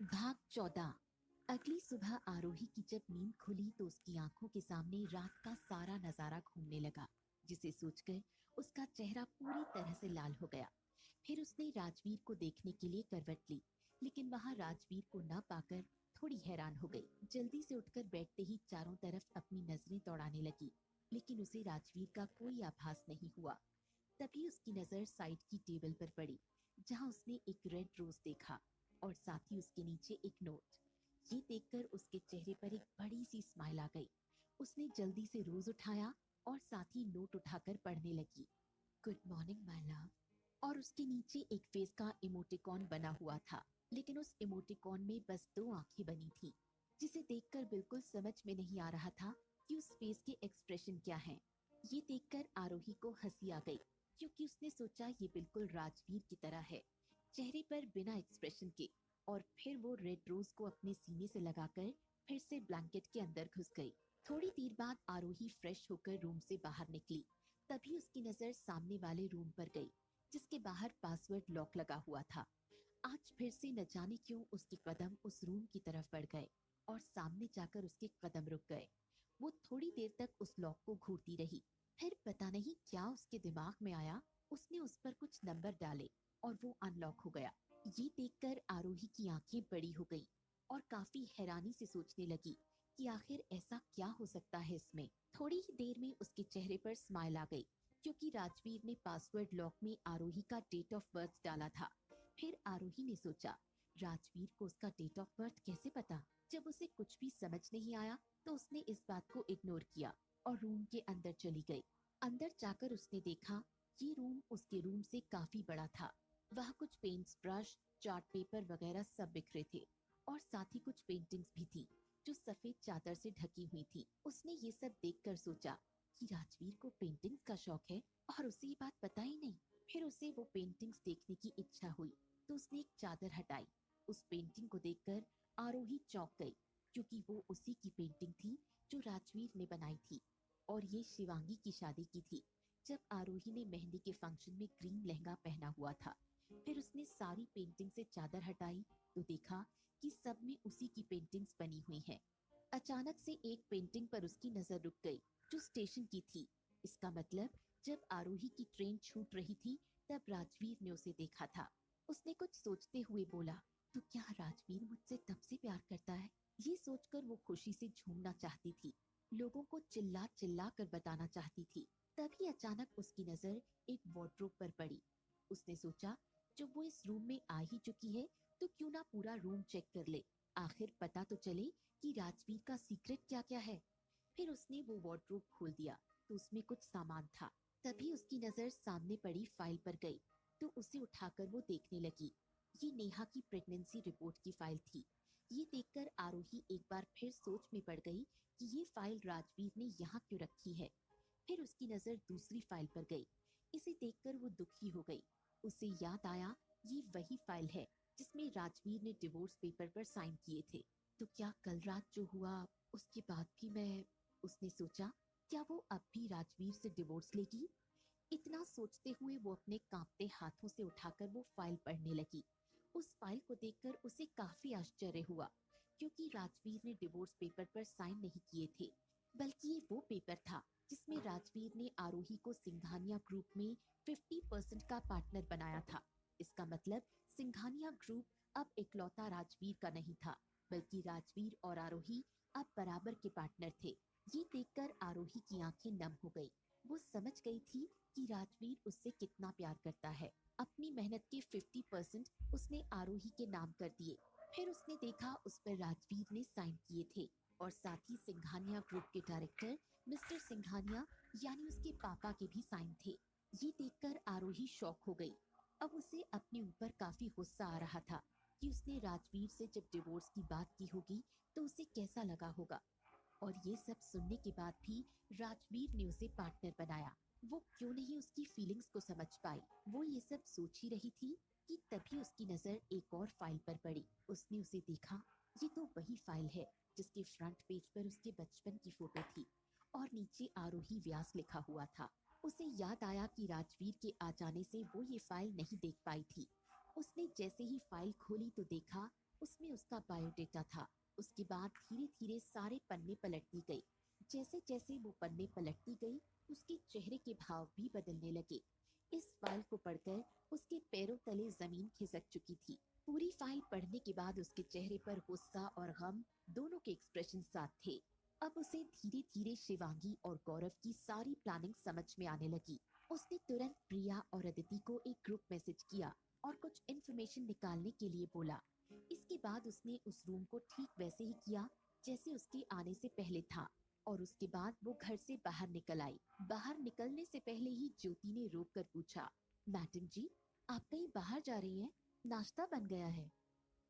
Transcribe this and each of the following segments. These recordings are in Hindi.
भाग 14। अगली सुबह आरोही की जब नींद खुली तो उसकी आंखों के सामने रात का सारा नजारा घूमने लगा, जिसे सोचकर उसका चेहरा पूरी तरह से लाल हो गया। फिर उसने राजवीर को देखने के लिए करवट ली, लेकिन वहां राजवीर को न पाकर थोड़ी हैरान हो गई। जल्दी से उठकर बैठते ही चारों तरफ अपनी नजरें दौड़ाने लगी, लेकिन उसे राजवीर का कोई आभास नहीं हुआ। तभी उसकी नजर साइड की टेबल पर पड़ी, जहां उसने एक रेड रोज देखा और साथ ही उसके नीचे एक नोट। ये देखकर उसके चेहरे पर एक बड़ी सी स्माइल आ गई। उसने जल्दी से रोज उठाया और साथ ही नोट उठाकर पढ़ने लगी। Good morning my love. और उसके नीचे एक फेस का इमोटिकॉन बना हुआ था, लेकिन उस इमोटिकॉन में बस दो आंखें बनी थी, जिसे देखकर बिल्कुल समझ में नहीं आ रहा था कि उस फेस के एक्सप्रेशन क्या हैं। ये देखकर आरोही को हंसी आ गई, क्योंकि उसने सोचा ये बिल्कुल राजवीर की तरह है, चेहरे पर बिना एक्सप्रेशन के। और फिर वो रेड रोज को अपने सीने से लगाकर फिर से ब्लैंकेट के अंदर घुस गई। थोड़ी देर बाद आरोही फ्रेश होकर रूम से बाहर निकली। तभी उसकी नजर सामने वाले रूम पर गई, जिसके बाहर पासवर्ड लॉक लगा हुआ था। आज फिर से न जाने क्यों उसके कदम उस रूम की तरफ बढ़ गए और सामने जाकर उसके कदम रुक गए। वो थोड़ी देर तक उस लॉक को घूरती रही। फिर पता नहीं क्या उसके दिमाग में आया, उसने उस पर कुछ नंबर डाले और वो अनलॉक हो गया। ये देखकर आरोही की आंखें बड़ी हो गई और काफी हैरानी से सोचने लगी कि आखिर ऐसा क्या हो सकता है इसमें। थोड़ी ही देर में उसके चेहरे पर स्माइल आ गई, क्योंकि राजवीर ने पासवर्ड लॉक में आरोही का डेट ऑफ बर्थ डाला था। फिर आरोही ने सोचा, राजवीर को उसका डेट ऑफ बर्थ कैसे पता। जब उसे कुछ भी समझ नहीं आया तो उसने इस बात को इग्नोर किया और रूम के अंदर चली गई। अंदर जाकर उसने देखा ये रूम उसके रूम से काफी बड़ा था। वहाँ कुछ पेंट्स, ब्रश, चार्ट पेपर वगैरह सब बिखरे थे और साथ ही कुछ पेंटिंग्स भी थी, जो सफेद चादर से ढकी हुई थी। उसने ये सब देखकर सोचा कि राजवीर को पेंटिंग्स का शौक है और उसे ये बात पता ही नहीं। फिर उसे वो पेंटिंग्स देखने की इच्छा हुई, तो उसने एक चादर हटाई। उस पेंटिंग को देखकर आरोही चौंक गई, क्योंकि वो उसी की पेंटिंग थी जो राजवीर ने बनाई थी। और ये शिवांगी की शादी की थी, जब आरोही ने मेहंदी के फंक्शन में ग्रीन लहंगा पहना हुआ था। फिर उसने सारी पेंटिंग से चादर हटाई तो देखा कि सब में उसी की पेंटिंग्स बनी हुई हैं। अचानक से एक पेंटिंग पर उसकी नजर रुक गई, जो स्टेशन की थी। इसका मतलब जब आरोही की ट्रेन छूट रही थी तब राजवीर ने उसे देखा था। उसने कुछ सोचते हुए बोला, तो क्या राजवीर मुझसे तब से प्यार करता है। ये सोचकर वो खुशी से झूमना चाहती थी, लोगों को चिल्ला चिल्ला कर बताना चाहती थी। तभी अचानक उसकी नजर एक वार्डरोब पर पड़ी। उसने सोचा, जब वो इस रूम में आ ही चुकी है तो क्यों ना पूरा रूम चेक कर ले, आखिर पता तो चले कि राजवीर का सीक्रेट क्या क्या है। फिर उसने वो वार्डरोब खोल दिया तो उसमें कुछ सामान था। तभी उसकी नजर सामने पड़ी फाइल पर गई, तो उसे उठाकर वो देखने लगी। ये नेहा की प्रेगनेंसी रिपोर्ट की फाइल थी। ये देखकर आरोही एक बार फिर सोच में पड़ गई कि ये फाइल राजवीर ने यहाँ क्यों रखी है। फिर उसकी नजर दूसरी फाइल पर गई। इसे देखकर वो दुखी हो गई। उसे याद आया, ये वही फाइल है जिसमें राजवीर ने डिवोर्स पेपर पर साइन किए थे। तो क्या कल रात जो हुआ उसके बाद भी मैं, उसने सोचा, क्या वो अब भी राजवीर से डिवोर्स लेगी। इतना सोचते हुए वो अपने कांपते हाथों से उठाकर वो फाइल पढ़ने लगी। उस फाइल को देखकर उसे काफी आश्चर्य हुआ, क्योंकि राजवीर ने डिवोर्स पेपर पर साइन नहीं किए थे, बल्कि ये वो पेपर था जिसमें राजवीर ने आरोही को सिंघानिया ग्रुप में 50% का पार्टनर बनाया था। इसका मतलब सिंघानिया ग्रुप अब इकलौता राजवीर का नहीं था, बल्कि राजवीर और आरोही अब बराबर के पार्टनर थे। ये देखकर आरोही की आंखें नम हो गई। वो समझ गई थी कि राजवीर उससे कितना प्यार करता है। अपनी मेहनत के 50% उसने आरोही के नाम कर दिए। फिर उसने देखा उस पर राजवीर ने साइन किए थे और साथ ही सिंघानिया ग्रुप के डायरेक्टर मिस्टर सिंघानिया यानी उसके पापा के भी साइन थे। ये देखकर आरोही शॉक हो गई। अब उसे अपने ऊपर काफी गुस्सा आ रहा था कि उसने राजवीर से जब डिवोर्स की बात की होगी तो उसे कैसा लगा होगा। और ये सब सुनने के बाद भी राजवीर ने उसे पार्टनर बनाया। वो क्यों नहीं उसकी फीलिंग्स को समझ पाई। वो ये सब सोच ही रही थी कि तभी उसकी नजर एक और फाइल पर पड़ी। उसने उसे देखा, ये तो वही फाइल है जिसके फ्रंट पेज पर उसके बचपन की फोटो थी और नीचे आरोही व्यास लिखा हुआ था। उसे याद आया कि राजवीर के आ जाने से वो ये फाइल नहीं देख पाई थी। उसने जैसे ही फाइल खोली तो देखा उसमें उसका बायोडेटा था। उसके बाद धीरे धीरे सारे पन्ने पलटती गई। जैसे जैसे वो पन्ने पलटती गई, उसके चेहरे के भाव भी बदलने लगे। इस फाइल को पढ़कर उसके पैरों तले जमीन खिसक चुकी थी। पूरी फाइल पढ़ने के बाद उसके चेहरे पर गुस्सा और गम दोनों के एक्सप्रेशन साथ थे। अब उसे धीरे धीरे शिवांगी और गौरव की सारी प्लानिंग समझ में आने लगी। उसने तुरंत प्रिया और अदिति को एक ग्रुप मैसेज किया और कुछ इन्फॉर्मेशन निकालने के लिए बोला। इसके बाद उसने उस रूम को ठीक वैसे ही किया जैसे उसके आने से पहले था, और उसके बाद वो घर से बाहर निकल आई। बाहर निकलने से पहले ही ज्योति ने रोक कर पूछा, मैडम जी, आप कहीं बाहर जा रही हैं? नाश्ता बन गया है।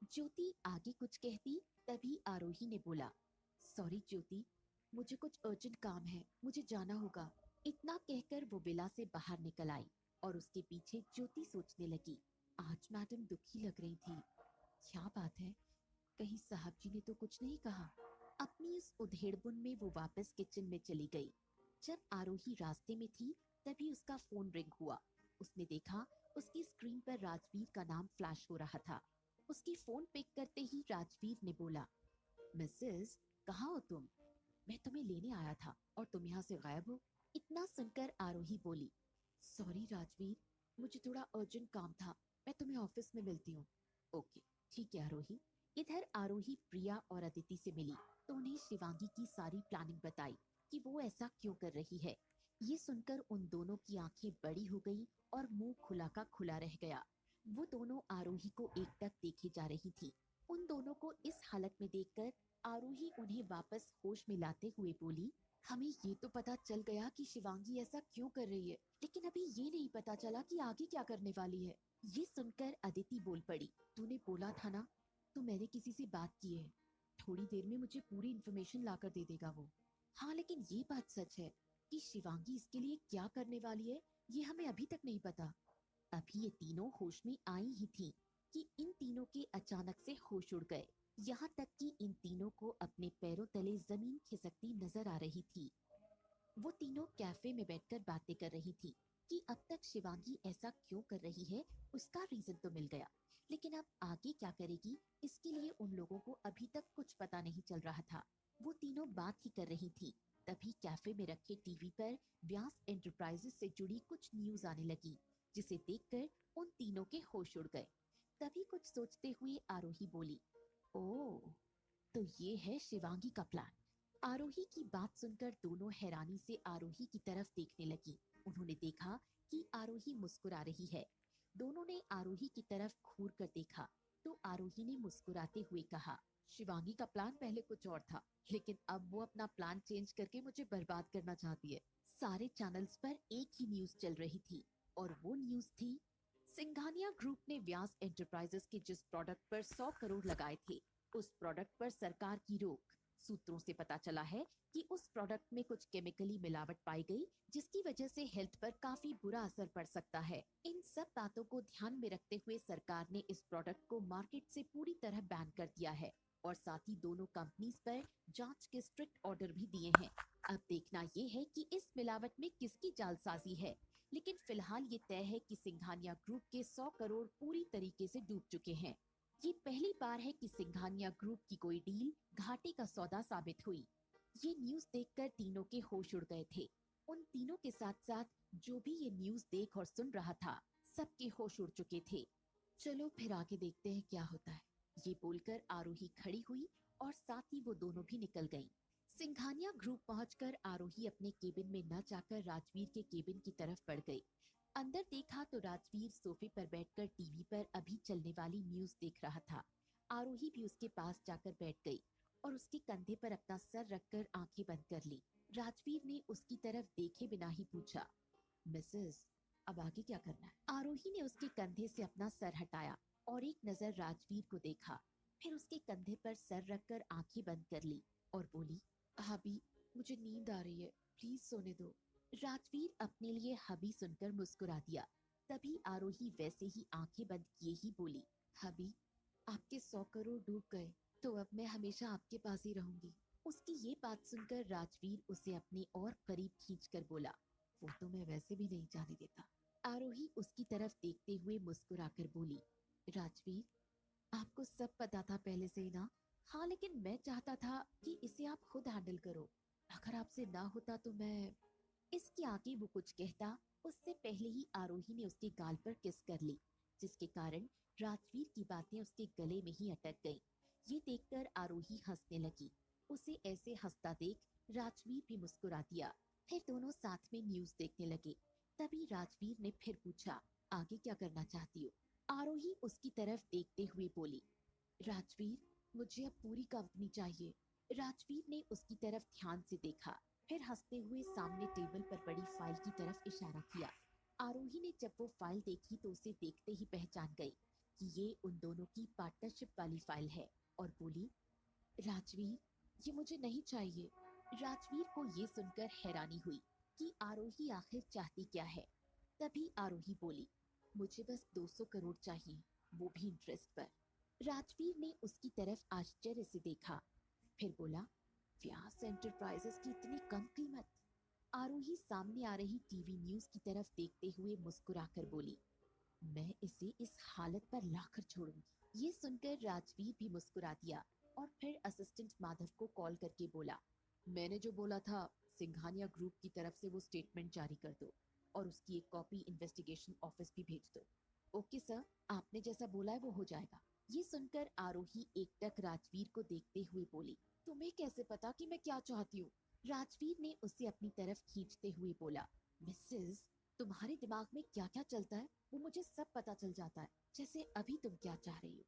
ज्योति आगे कुछ कहती, तभी आरोही ने बोला, सॉरी ज्योति, मुझे कुछ अर्जेंट काम है, मुझे जाना होगा। इतना कहकर वो विला से बाहर निकल आई और उसके पीछे ज्योति सोचने लगी, आज मैडम दुखी लग रही थी। क्या बात है, कहीं साहब जी ने तो कुछ नहीं कहा। अपनी इस उधेड़बुन में वो वापस किचन में चली गई। जब आरोही रास्ते में थी, तभी उसका फोन रिंग हुआ। उसने देखा उसकी स्क्रीन पर राजवीर का नाम फ्लैश हो रहा था। उसकी फोन पिक करते ही राजवीर ने बोला, मिसेस, कहाँ हो तुम? मैं तुम्हें लेने आया था और तुम यहाँ से गायब हो। इतना सुनकर आरोही बोली, सॉरी राजवीर, मुझे थोड़ा अर्जेंट काम था, मैं तुम्हें ऑफिस में मिलती हूँ। ओके, ठीक है आरोही। इधर आरोही प्रिया और अदिति से मिली तो उन्हें शिवांगी की सारी प्लानिंग बताई कि वो ऐसा क्यों कर रही है। ये सुनकर उन दोनों की आंखें बड़ी हो गई और मुंह खुला का खुला रह गया। वो दोनों आरोही को एकटक देखे जा रही थी। उन दोनों को इस हालत में देखकर आरोही उन्हें वापस होश में लाते हुए बोली, हमें ये तो पता चल गया कि शिवांगी ऐसा क्यों कर रही है, लेकिन अभी ये नहीं पता चला कि आगे क्या करने वाली है। ये सुनकर अदिति बोल पड़ी, तूने बोला था ना, तो मैंने किसी से बात की है, थोड़ी देर में मुझे पूरी इन्फॉर्मेशन लाकर दे देगा वो। हाँ, लेकिन ये बात सच है कि शिवांगी इसके लिए क्या करने वाली है, ये हमें अभी तक नहीं पता। अभी ये तीनों होश में आई ही थी कि इन तीनों के अचानक से होश उड़ गए। यहाँ तक कि इन तीनों को अपने पैरों तले जमीन खिसकती नजर आ रही थी। वो तीनों कैफे में बैठकर बातें कर रही थी कि अब तक शिवांगी ऐसा क्यों कर रही है। उसका रीजन तो मिल गया, लेकिन अब आगे क्या करेगी, इसके लिए उन लोगों को अभी तक कुछ पता नहीं चल रहा था। वो तीनों बात ही कर रही थी, तभी कैफे में रखे टीवी पर व्यास एंटरप्राइजेस से जुड़ी कुछ न्यूज आने लगी, जिसे देखकर उन तीनों के होश उड़ गए। तभी कुछ सोचते हुए आरोही बोली, ओह, तो ये है शिवांगी का प्लान। आरोही की बात सुनकर दोनों हैरानी से आरोही की तरफ देखने लगी। उन्होंने देखा कि आरोही मुस्कुरा रही है। दोनों ने आरोही की तरफ घूर कर देखा तो आरोही ने मुस्कुराते हुए कहा, शिवांगी का प्लान पहले कुछ और था, लेकिन अब वो अपना प्लान चेंज करके मुझे बर्बाद करना चाहती है। सारे चैनल्स पर एक ही न्यूज चल रही थी और वो न्यूज थी, सिंघानिया ग्रुप ने व्यास एंटरप्राइजेस के जिस प्रोडक्ट पर 100 करोड़ लगाए थे, उस प्रोडक्ट पर सरकार की रोक। सूत्रों से पता चला है कि उस प्रोडक्ट में कुछ केमिकली मिलावट पाई गई, जिसकी वजह से हेल्थ पर काफी बुरा असर पड़ सकता है। इन सब बातों को ध्यान में रखते हुए सरकार ने इस प्रोडक्ट को मार्केट से पूरी तरह बैन कर दिया है और साथ ही दोनों कंपनीज पर जांच के स्ट्रिक्ट ऑर्डर भी दिए हैं। अब देखना ये है कि इस मिलावट में किसकी जालसाजी है, लेकिन फिलहाल ये तय है कि सिंघानिया ग्रुप के 100 करोड़ पूरी तरीके से डूब चुके हैं। ये पहली बार है कि सिंघानिया ग्रुप की कोई डील घाटे का सौदा साबित हुई। ये न्यूज देखकर तीनों के होश उड़ गए थे। उन तीनों के साथ साथ जो भी ये न्यूज देख और सुन रहा था, सबके होश उड़ चुके थे। चलो फिर आगे देखते हैं क्या होता है। ये बोलकर आरोही खड़ी हुई और साथ ही वो दोनों भी निकल गईं। सिंघानिया ग्रुप पहुंचकर आरोही अपने केबिन में न जाकर राजवीर के केबिन की तरफ बढ़ गई। अंदर देखा तो राजवीर सोफे पर बैठकर टीवी पर अभी चलने वाली न्यूज देख रहा था। आरोही भी उसके पास जाकर बैठ गई और उसके कंधे पर अपना सर रखकर आंखें बंद कर ली। राजवीर ने उसकी तरफ देखे बिना ही पूछा, मिसेस, अब आगे क्या करना है? आरोही ने उसके कंधे से अपना सर हटाया और एक नजर राजवीर को देखा, फिर उसके कंधे पर सर रखकर आंखें बंद कर ली और बोली, हबी, मुझे नींद आ रही है, प्लीज सोने दो। राजवीर अपने लिए हबी सुनकर मुस्कुरा दिया। तभी आरोही वैसे ही आंखें बंद किए ही बोली, हबी, आपके 100 करोड़ डूब गए तो अब मैं हमेशा आपके पास ही रहूंगी। उसकी ये बात सुनकर राजवीर उसे अपने और करीब खींचकर बोला, वो तो मैं वैसे भी नहीं जाने देता। आरोही उसकी तरफ देखते हुए मुस्कुराकर बोली, राजवीर, आपको आपको सब पता था पहले से ही ना। हाँ, लेकिन मैं चाहता था कि इसे आप खुद हैंडल करो। अगर आपसे ना होता तो मैं। इसके आगे वो कुछ कहता, उससे पहले ही आरोही ने उसके गाल पर किस कर ली, जिसके कारण राजवीर की बातें उसके गले में ही अटक गईं। ये देखकर आरोही हंसने लगी। उसे ऐसे हंसता देख राजवीर भी मुस्कुरा दिया। फिर दोनों साथ में न्यूज देखने लगे। तभी राजवीर ने फिर पूछा, आगे क्या करना चाहती हो? आरोही उसकी तरफ देखते हुए बोली, राजवीर, मुझे अब पूरी कंपनी चाहिए। राजवीर ने उसकी तरफ ध्यान से देखा, फिर हंसते हुए सामने टेबल पर पड़ी फाइल की तरफ इशारा किया। आरोही ने जब वो फाइल देखी तो उसे देखते ही पहचान गई कि ये उन दोनों की पार्टनरशिप वाली फाइल है, और बोली, राजवीर, ये मुझे नहीं चाहिए। राजवीर को ये सुनकर हैरानी हुई कि आरोही आखिर चाहती क्या है। तभी आरोही बोली, मुझे बस 200 करोड़ चाहिए, वो भी इंटरेस्ट पर। राजवीर ने उसकी तरफ आश्चर्य से देखा, फिर बोला, व्यास एंटरप्राइजेस की इतनी कम कीमत? आरोही सामने आ रही टीवी न्यूज की तरफ देखते हुए मुस्कुराकर बोली, मैं इसे इस हालत पर लाकर छोड़ूंगी। ये सुनकर राजवीर भी मुस्कुरा दिया और फिर असिस्टेंट माधव को कॉल करके बोला, मैंने जो बोला था, सिंघानिया ग्रुप की तरफ से वो स्टेटमेंट जारी कर दो और उसकी एक कॉपी इन्वेस्टिगेशन ऑफिस भी भेज दो। ओके सर, आपने जैसा बोला है वो हो जाएगा। ये सुनकर आरोही एकटक राजवीर को देखते हुए बोली, तुम्हें कैसे पता कि मैं क्या चाहती हूँ? राजवीर ने उसे अपनी तरफ खींचते हुए बोला, मिसेस, तुम्हारे दिमाग में क्या क्या चलता है वो मुझे सब पता चल जाता है, जैसे अभी तुम क्या चाह रही हो।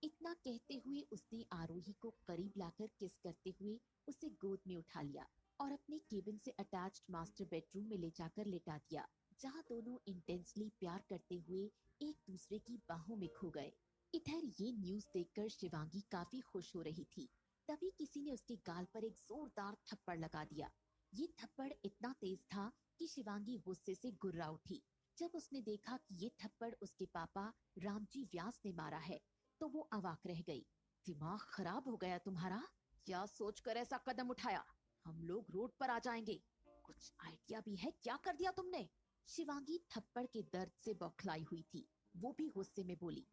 इतना कहते हुए उसने आरोही को करीब लाकर किस करते हुए उसे गोद में उठा लिया और अपने केबिन से अटैच्ड मास्टर बेडरूम में ले जाकर लेटा दिया, जहां दोनों इंटेंसली प्यार करते हुए एक दूसरे की बाहों में खो गए। इधर ये न्यूज देखकर शिवांगी काफी खुश हो रही थी। तभी किसी ने उसके गाल पर एक जोरदार थप्पड़ लगा दिया। ये थप्पड़ इतना तेज था कि शिवांगी गुस्से से गुर्रा उठी। जब उसने देखा कि ये थप्पड़ उसके पापा रामजी व्यास ने मारा है, तो वो अवाक रह गई। दिमाग खराब हो गया तुम्हारा? क्या सोचकर ऐसा कदम उठाया? हम लोग रोड पर आ जाएंगे। कुछ आइडिया भी है क्या कर दिया तुमने? शिवांगी थप्पड़ के दर्द से बौखलाई हुई थी। वो भी गुस्से में बोली,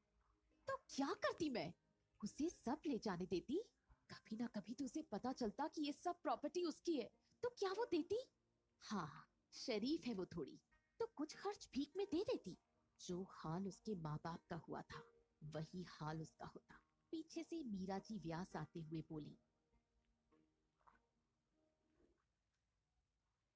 तो क्या करती मैं? उसे सब ले जाने देती? कभी ना कभी तो उसे पता चलता कि ये सब प्रॉपर्टी उसकी है, तो क्या वो देती? हाँ, शरीफ है वो थोड़ी, तो कुछ खर्च भीख में दे देती। जो हाल उसके माँ बाप का हुआ था, वही हाल उसका होता। पीछे से मीरा जी व्यास आते हुए बोली,